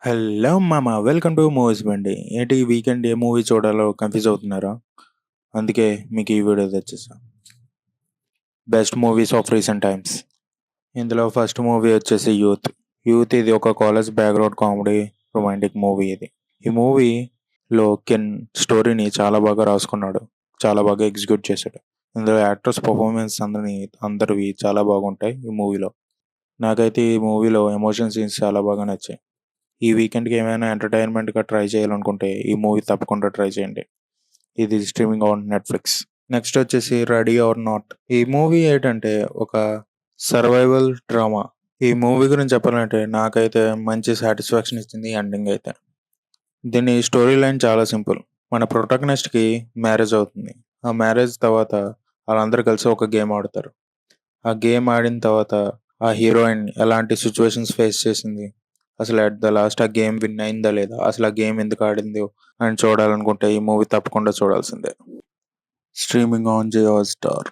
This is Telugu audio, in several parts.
హలో మామ! వెల్కమ్ టు మూవీస్ బండి. ఏంటి ఈ వీకెండ్ ఏ మూవీ చూడాలో కన్‌ఫ్యూజ్ అవుతున్నారా? అందుకే మీకు ఈ వీడియో తెచ్చేసా. Best movies of recent times. ఇందులో ఫస్ట్ మూవీ వచ్చేసి 'యూత్'. 'యూత్' ఇది ఒక college background comedy romantic movie ఇది. ఈ మూవీలో కెన్ స్టోరీని చాలా బాగా రాసుకున్నాడు. చాలా బాగా ఎగ్జిక్యూట్ చేశాడు. ఇందులో యాక్టర్స్ పర్ఫార్మెన్స్ అందరివి చాలా బాగుంటాయి ఈ మూవీలో. నాకైతే ఈ మూవీలో ఎమోషన్ సీన్స్ చాలా బాగా నచ్చాయి. ఈ వీకెండ్‌కి ఏమైనా ఎంటర్‌టైన్‌మెంట్‌గా ట్రై చేయాలనుకుంటే ఈ మూవీ తప్పకుండా ట్రై చేయండి. ఇది స్ట్రీమింగ్ ఆన్ నెట్‌ఫ్లిక్స్. నెక్స్ట్ వచ్చేసి 'రెడీ ఆర్ నాట్'. ఈ మూవీ ఏంటంటే ఒక సర్వైవల్ డ్రామా. ఈ మూవీ గురించి చెప్పాలంటే నాకైతే మంచి సాటిస్ఫాక్షన్ ఇచ్చింది ఎండింగ్ అయితే. దీని స్టోరీ లైన్ చాలా సింపుల్. మన ప్రొటాగనిస్ట్‌కి మ్యారేజ్ అవుతుంది. ఆ మ్యారేజ్ తర్వాత ఆళ్ళందరూ కలిసి ఒక గేమ్ ఆడతారు. ఆ గేమ్ ఆడిన తర్వాత ఆ హీరోయిన్ ఎలాంటి సిట్యుయేషన్స్ ఫేస్ చేసింది, అసలు ఎట్ ద లాస్ట్ ఆ గేమ్ విన్ అయిందా లేదా, అసలు ఆ గేమ్ ఎందుకు ఆడిందో అని చూడాలనుకుంటే ఈ మూవీ తప్పకుండా చూడాల్సిందే. Streaming on Jio Star.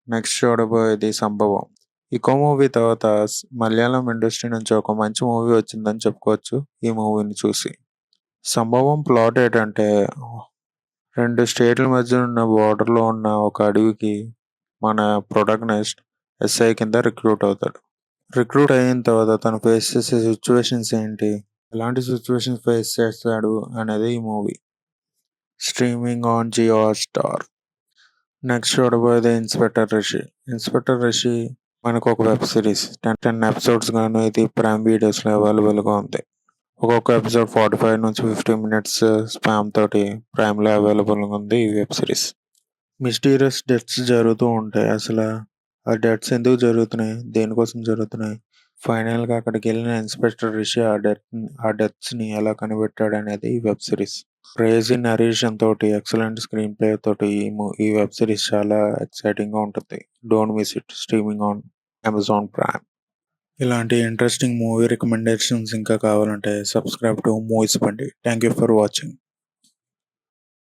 Next చూడబోయేది 'సంభవం'. ఇకో మూవీ తర్వాత మలయాళం ఇండస్ట్రీ నుంచి ఒక మంచి మూవీ వచ్చిందని చెప్పుకోవచ్చు ఈ మూవీని చూసి. 'సంభవం' ప్లాట్ ఏంటంటే 2 స్టేట్ల మధ్య ఉన్న బోర్డర్‌లో ఉన్న ఒక అడవికి మన ప్రొటాగనిస్ట్ ఎస్ఐ కింద రిక్రూట్ అవుతాడు. రిక్రూట్ అయిన తర్వాత తను ఫేస్ చేసే సిట్యుయేషన్స్ ఏంటి? ఎలాంటి సిట్యుయేషన్స్ ఫేస్ చేస్తాడు అనేది ఈ movie. Streaming on Jio Hotstar. Next చూడబోయేది 'ఇన్స్‌పెక్టర్ రిషి'. 'ఇన్స్‌పెక్టర్ రిషి' మనకొక వెబ్ సిరీస్. 10 ఎపిసోడ్స్ గాను ఇది ప్రైమ్ వీడియోస్‌లో అవైలబుల్‌గా ఉంది. ఒక్కొక్క ఎపిసోడ్ 45-50 మినిట్స్ స్పామ్ తోటి ప్రైమ్‌లో అవైలబుల్‌గా ఉంది ఈ వెబ్ సిరీస్. మిస్టీరియస్ డెత్స్ జరుగుతూ ఉంటాయి. ఆ డెత్స్ ఎందుకు జరుగుతున్నాయి? దేనికోసం జరుగుతున్నాయి? ఫైనల్‌గా అక్కడికెళ్ళిన ఇన్స్‌పెక్టర్ రిషి ఆ డెత్స్‌ని ఎలా కనిపెట్టాడనేది ఈ వెబ్ సిరీస్. క్రేజీ నరేషన్ తోటి, ఎక్సలెంట్ స్క్రీన్ ప్లే తోటి ఈ వెబ్ సిరీస్ చాలా ఎక్సైటింగ్‌గా ఉంటుంది. Don't miss it. Streaming on Amazon prime. ఇలాంటి ఇంట్రెస్టింగ్ మూవీ రికమెండేషన్స్ ఇంకా కావాలంటే సబ్స్క్రైబ్ టు మూవీస్ బండి. Thank you for watching.